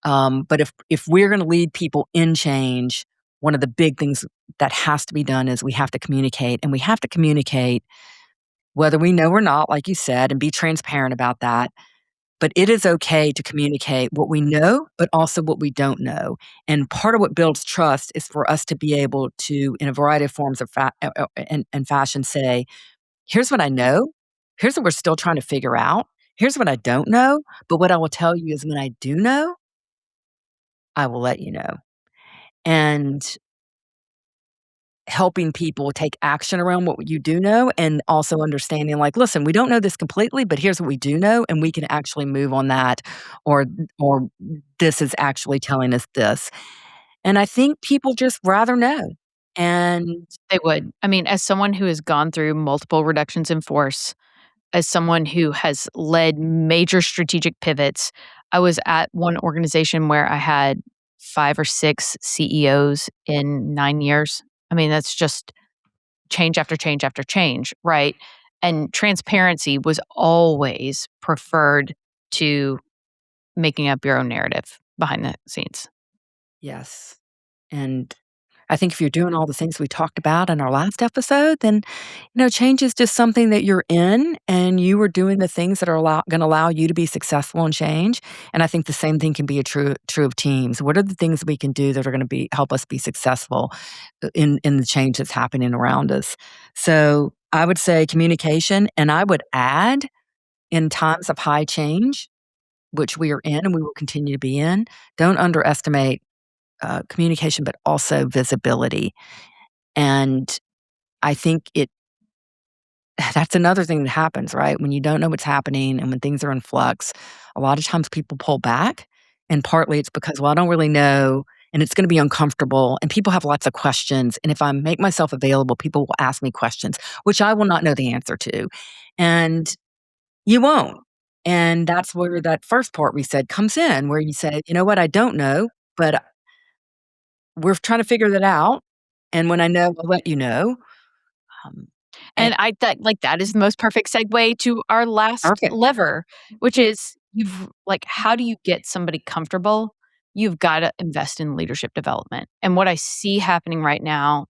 But if we're gonna lead people in change, one of the big things that has to be done is we have to communicate, and we have to communicate whether we know or not, like you said, and be transparent about that. But it is okay to communicate what we know, but also what we don't know. And part of what builds trust is for us to be able to, in a variety of forms of and fashion, say, "Here's what I know. Here's what we're still trying to figure out. Here's what I don't know. But what I will tell you is when I do know, I will let you know." And helping people take action around what you do know, and also understanding like, "Listen, we don't know this completely, but here's what we do know, and we can actually move on that," or or, "This is actually telling us this." And I think people just rather know. And They would. I mean, as someone who has gone through multiple reductions in force, as someone who has led major strategic pivots, I was at one organization where I had 5 or 6 CEOs in 9 years. I mean, that's just change after change after change, right? And transparency was always preferred to making up your own narrative behind the scenes. yes. And I think if you're doing all the things we talked about in our last episode, then, change is just something that you're in and you are doing the things that are going to allow you to be successful in change. And I think the same thing can be true of teams. What are the things we can do that are going to help us be successful in the change that's happening around us? So I would say communication, and I would add in times of high change, which we are in and we will continue to be in, don't underestimate communication, but also visibility. And I think that's another thing that happens, right? When you don't know what's happening and when things are in flux, a lot of times people pull back, and partly it's because, "Well, I don't really know, and it's gonna be uncomfortable," and people have lots of questions, and if I make myself available, people will ask me questions, which I will not know the answer to, and you won't, and that's where that first part we said comes in, where you say, "You know what? I don't know, but we're trying to figure that out, and when I know, I'll let you know." Um, and And I that like, that is the most perfect segue to our last perfect. lever, which is how do you get somebody comfortable? You've gotta invest in leadership development. And what I see happening right now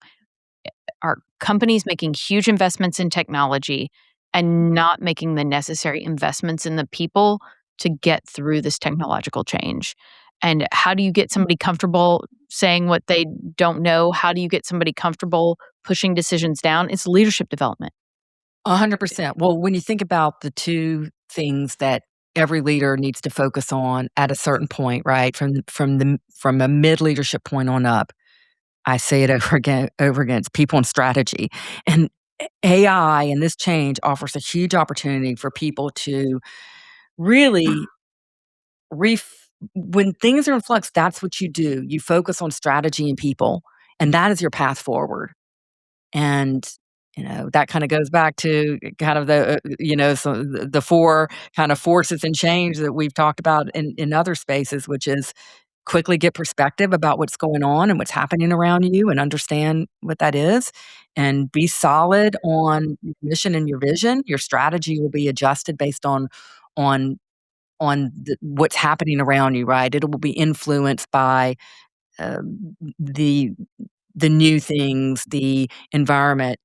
are companies making huge investments in technology and not making the necessary investments in the people to get through this technological change. And how do you get somebody comfortable saying what they don't know? How do you get somebody comfortable pushing decisions down? It's leadership development. 100%. Well, when you think about the 2 things that every leader needs to focus on at a certain point, right? From a mid-leadership point on up, I say it over again, it's people and strategy. And AI and this change offers a huge opportunity for people to really when things are in flux, that's what you do. You focus on strategy and people, and that is your path forward. And, that kinda goes back to kind of so the 4 kind of forces and change that we've talked about in other spaces, which is quickly get perspective about what's going on and what's happening around you and understand what that is, and be solid on your mission and your vision. Your strategy will be adjusted based on what's happening around you, right? It will be influenced by, the new things, the environment,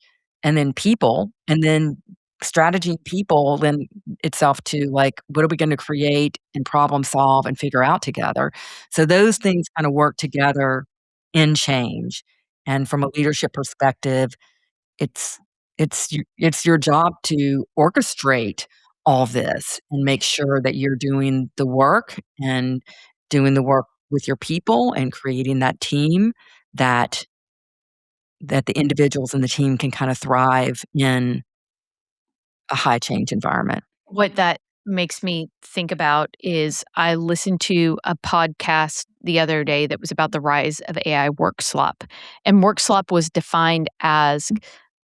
and then people, and then strategy people lend itself to, like, what are we gonna create and problem solve and figure out together? So those things kinda work together in change, and from a leadership perspective, it's it's your job to orchestrate all this and make sure that you're doing the work and doing the work with your people and creating that team that the individuals in the team can kinda thrive in a high change environment. What that makes me think about is I listened to a podcast the other day that was about the rise of AI work slop. And work slop was defined as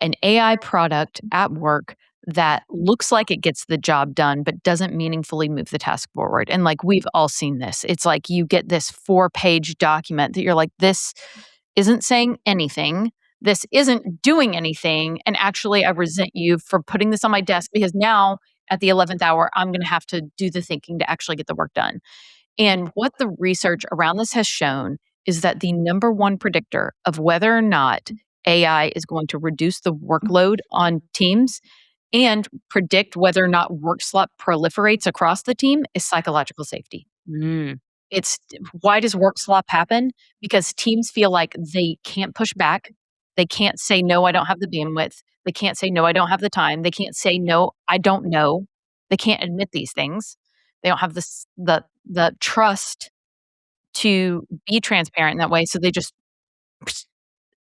an AI product at work that looks like it gets the job done, but doesn't meaningfully move the task forward. And like we've all seen this. It's like you get this 4-page document that you're like, this isn't saying anything. This isn't doing anything. And actually, I resent you for putting this on my desk because now at the 11th hour, I'm going to have to do the thinking to actually get the work done. And what the research around this has shown is that the number one predictor of whether or not AI is going to reduce the workload on teams and predict whether or not work slump proliferates across the team is psychological safety. Mm. It's why does work slop happen? Because teams feel like they can't push back. They can't say, no, I don't have the bandwidth. They can't say, no, I don't have the time. They can't say, no, I don't know. They can't admit these things. They don't have the trust to be transparent in that way. So they just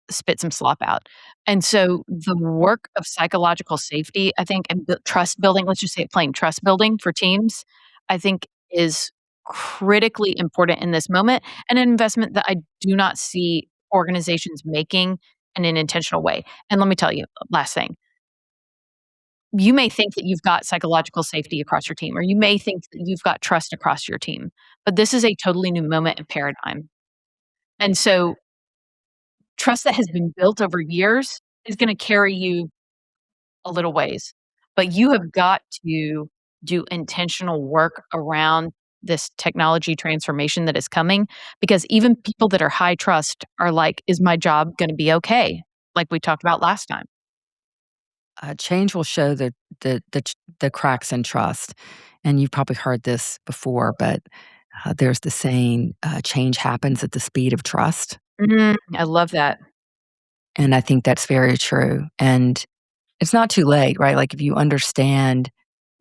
spit some slop out. And so the work of psychological safety, I think, and trust building, let's just say it plain, trust building for teams, I think is critically important in this moment and an investment that I do not see organizations making in an intentional way. And let me tell you, last thing, you may think that you've got psychological safety across your team, or you may think that you've got trust across your team, but this is a totally new moment and paradigm. And so trust that has been built over years is gonna carry you a little ways, but you have got to do intentional work around this technology transformation that is coming, because even people that are high trust are like, "Is my job gonna be okay?" Like we talked about last time. Change will show the cracks in trust, and you've probably heard this before, but, there's the saying, "Change happens at the speed of trust," I love that. and I think that's very true, and it's not too late, right? Like, if you understand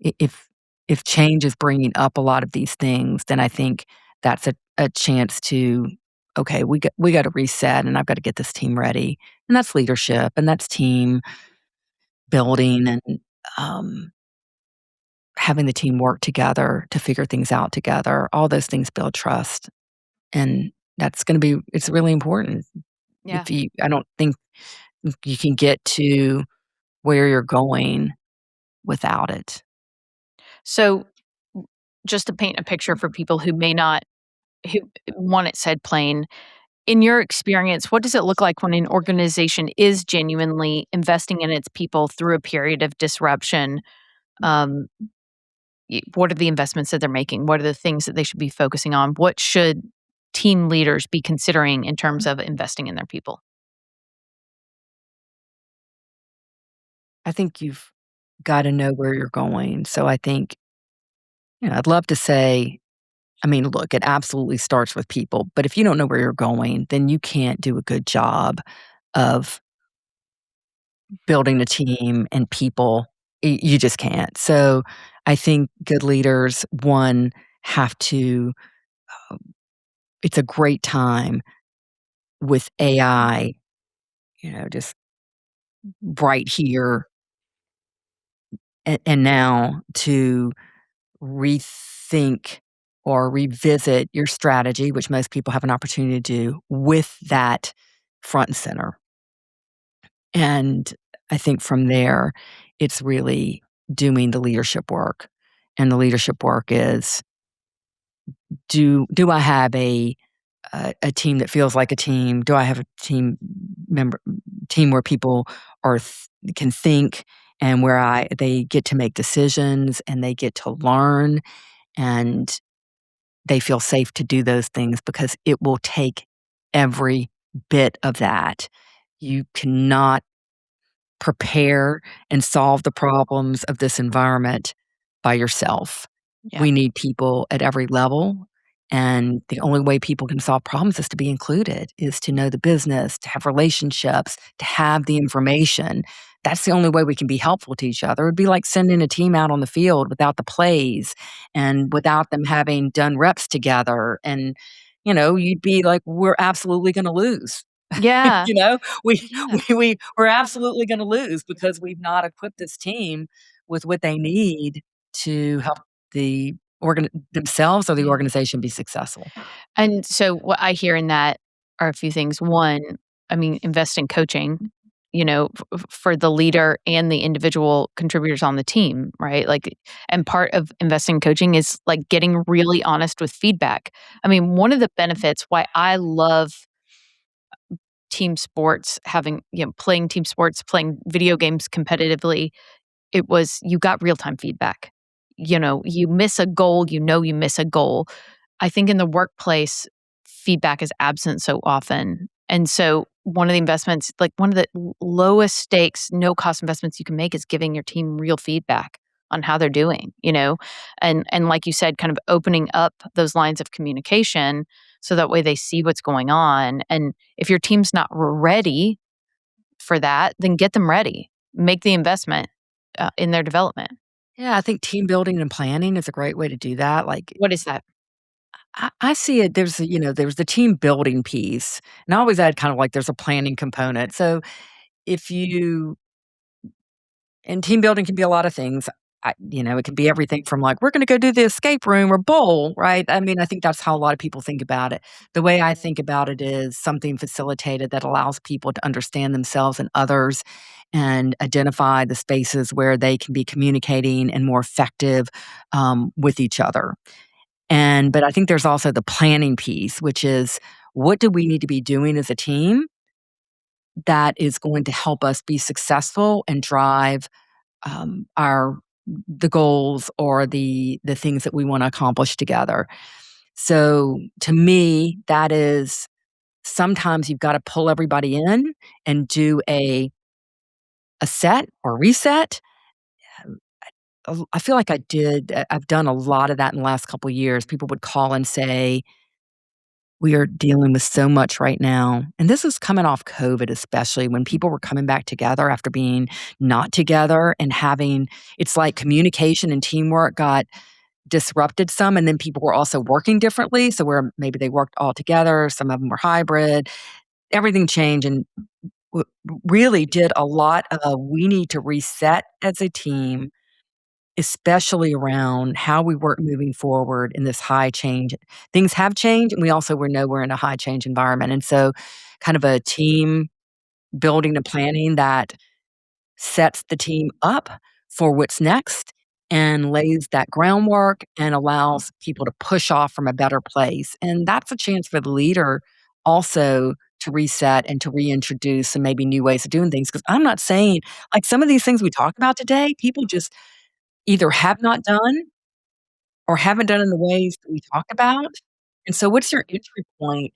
if change is bringing up a lot of these things, then I think that's a chance to, "Okay, we gotta reset, and I've gotta get this team ready," and that's leadership, and that's team, building and, um, having the team work together to figure things out together. All those things build trust, and it's really important. Yeah. I don't think you can get to where you're going without it. So, just to paint a picture for people who may not who want it said plain, in your experience, what does it look like when an organization is genuinely investing in its people through a period of disruption? Um, what are the investments that they're making? What are the things that they should be focusing on? What should team leaders be considering in terms of investing in their people? I think you've gotta know where you're going. So I think, I'd love to say, I mean, look, it absolutely starts with people, but if you don't know where you're going, then you can't do a good job of building a team and people. You just can't. So I think good leaders, one, have to, it's a great time with AI, just right here and now to rethink or revisit your strategy, which most people have an opportunity to do with that front and center. And I think from there, it's really doing the leadership work. And the leadership work is, do I have a team that feels like a team? Do I have a member team where people can think and where they get to make decisions and they get to learn and they feel safe to do those things because it will take every bit of that. You cannot prepare and solve the problems of this environment by yourself. Yeah. We need people at every level, and the only way people can solve problems is to be included, is to know the business, to have relationships, to have the information. That's the only way we can be helpful to each other. It'd be like sending a team out on the field without the plays and without them having done reps together, and, you'd be like, "We're absolutely gonna lose." Yeah. You know? We Yeah. we're absolutely gonna lose because we've not equipped this team with what they need to help the themselves or the Yeah. organization be successful. And so what I hear in that are a few things. One, I mean, invest in coaching, for the leader and the individual contributors on the team, right? Like, and part of investing in coaching is like getting really honest with feedback. I mean, one of the benefits why I love team sports, having, playing team sports, playing video games competitively, it was you got real-time feedback. You miss a goal, you miss a goal. I think in the workplace, feedback is absent so often. And so one of the investments, like one of the lowest stakes, no cost investments you can make is giving your team real feedback on how they're doing. And like you said, kind of opening up those lines of communication so that way they see what's going on. And if your team's not ready for that, then get them ready. Make the investment in their development. Yeah, I think team building and planning is a great way to do that. Like, What is that? I see it, there's the team building piece, and I always add kind of like there's a planning component. So if you and team building can be a lot of things. It can be everything from like, we're going to go do the escape room or bowl, right? I mean, I think that's how a lot of people think about it. The way I think about it is something facilitated that allows people to understand themselves and others and identify the spaces where they can be communicating and more effective with each other. But I think there's also the planning piece, which is what do we need to be doing as a team that is going to help us be successful and drive our the goals or the things that we want to accomplish together. So to me, that is sometimes you've got to pull everybody in and do a set or reset. I feel like I've done a lot of that in the last couple of years. People would call and say, we are dealing with so much right now. And this is coming off COVID, especially when people were coming back together after being not together and it's like communication and teamwork got disrupted some. And then people were also working differently. So where maybe they worked all together, some of them were hybrid, everything changed. And w really did a lot of we need to reset as a team, especially around how we work moving forward in this high change. Things have changed, and we also we know we're in a high change environment, and so kind of a team building and planning that sets the team up for what's next and lays that groundwork and allows people to push off from a better place. And that's a chance for the leader also to reset and to reintroduce some maybe new ways of doing things. Because I'm not saying like some of these things we talked about today, people just either have not done or haven't done in the ways that we talked about. And so what's your entry point?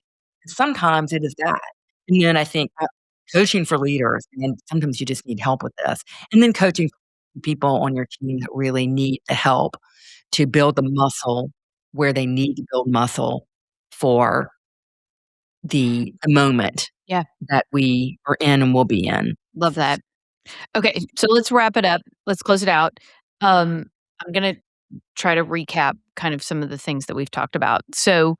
Sometimes it is that. And then I think, coaching for leaders, and sometimes you just need help with this. And then coaching people on your team that really need the help to build the muscle where they need to build muscle for the moment Yeah, that we are in and will be in. love that. Okay, so let's wrap it up. Let's close it out. I'm gonna try to recap kind of some of the things that we've talked about. So,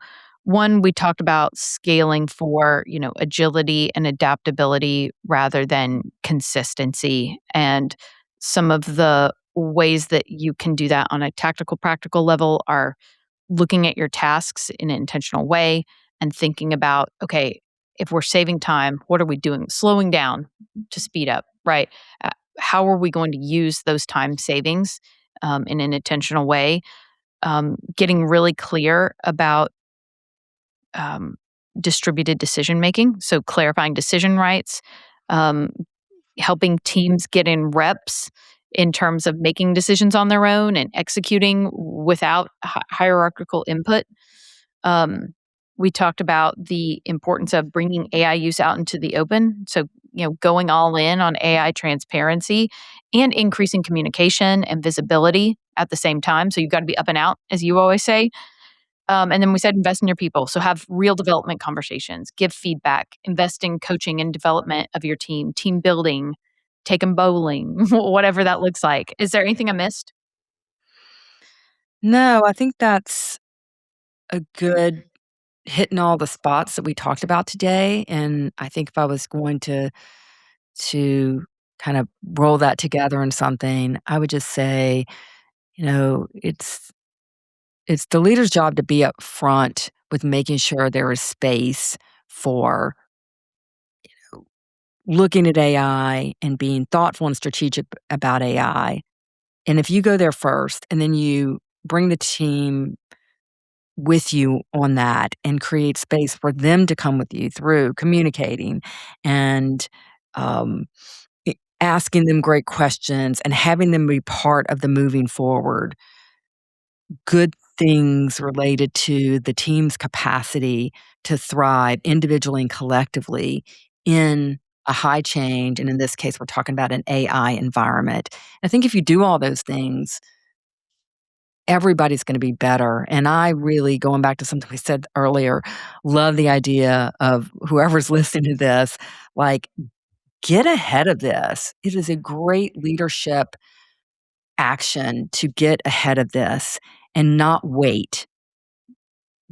one, we talked about scaling for, agility and adaptability rather than consistency. And some of the ways that you can do that on a tactical, practical level are looking at your tasks in an intentional way and thinking about, okay, if we're saving time, what are we doing? Slowing down to speed up, right? Uh, how are we going to use those time savings in an intentional way? Getting really clear about um, distributed decision making, so clarifying decision rights, um, helping teams get in reps in terms of making decisions on their own and executing without hierarchical input. Um, we talked about the importance of bringing AI use out into the open. So, going all in on AI transparency and increasing communication and visibility at the same time. So, you've got to be up and out, as you always say. And then we said invest in your people. So, have real development conversations, give feedback, invest in coaching and development of your team building, take them bowling, whatever that looks like. Is there anything I missed? No, I think that's a good hitting all the spots that we talked about today, and I think if I was going to kind of roll that together in something, I would just say, it's the leader's job to be up front with making sure there is space for looking at AI and being thoughtful and strategic about AI. And if you go there first and then you bring the team with you on that and create space for them to come with you through communicating and um, asking them great questions and having them be part of the moving forward, good things related to the team's capacity to thrive individually and collectively in a high change. And in this case, we're talking about an AI environment. I think if you do all those things, everybody's gonna be better, and I really, going back to something we said earlier, love the idea of whoever's listening to this, like, get ahead of this. It is a great leadership action to get ahead of this and not wait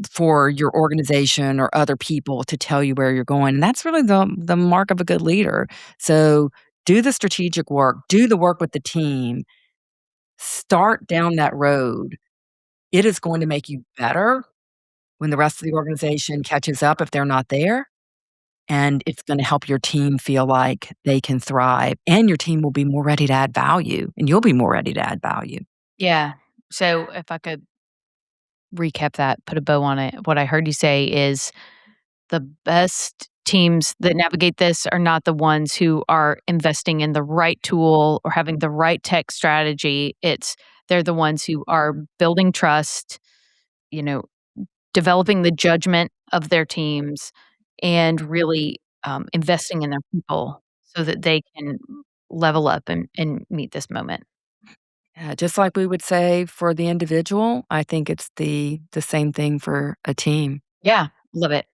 for your organization or other people to tell you where you're going, and that's really the mark of a good leader. So, do the strategic work, do the work with the team, start down that road. It is going to make you better when the rest of the organization catches up if they're not there, and it's gonna help your team feel like they can thrive, and your team will be more ready to add value, and you'll be more ready to add value. Yeah. So, if I could recap that, put a bow on it, what I heard you say is the best teams that navigate this are not the ones who are investing in the right tool or having the right tech strategy. They're the ones who are building trust, you know, developing the judgment of their teams, and really investing in their people so that they can level up and meet this moment. Yeah, just like we would say for the individual, I think it's the same thing for a team. Yeah, love it.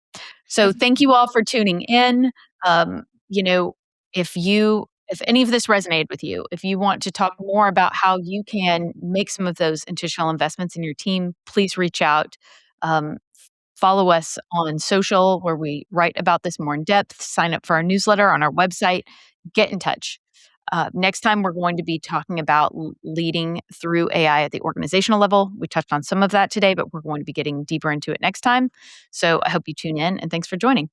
So thank you all for tuning in. Um, you know, if any of this resonated with you, if you want to talk more about how you can make some of those intentional investments in your team, please reach out. Um, Follow us on social where we write about this more in depth. Sign up for our newsletter on our website. Get in touch. Next time, we're going to be talking about leading through AI at the organizational level. We touched on some of that today, but we're going to be getting deeper into it next time. So I hope you tune in, and thanks for joining.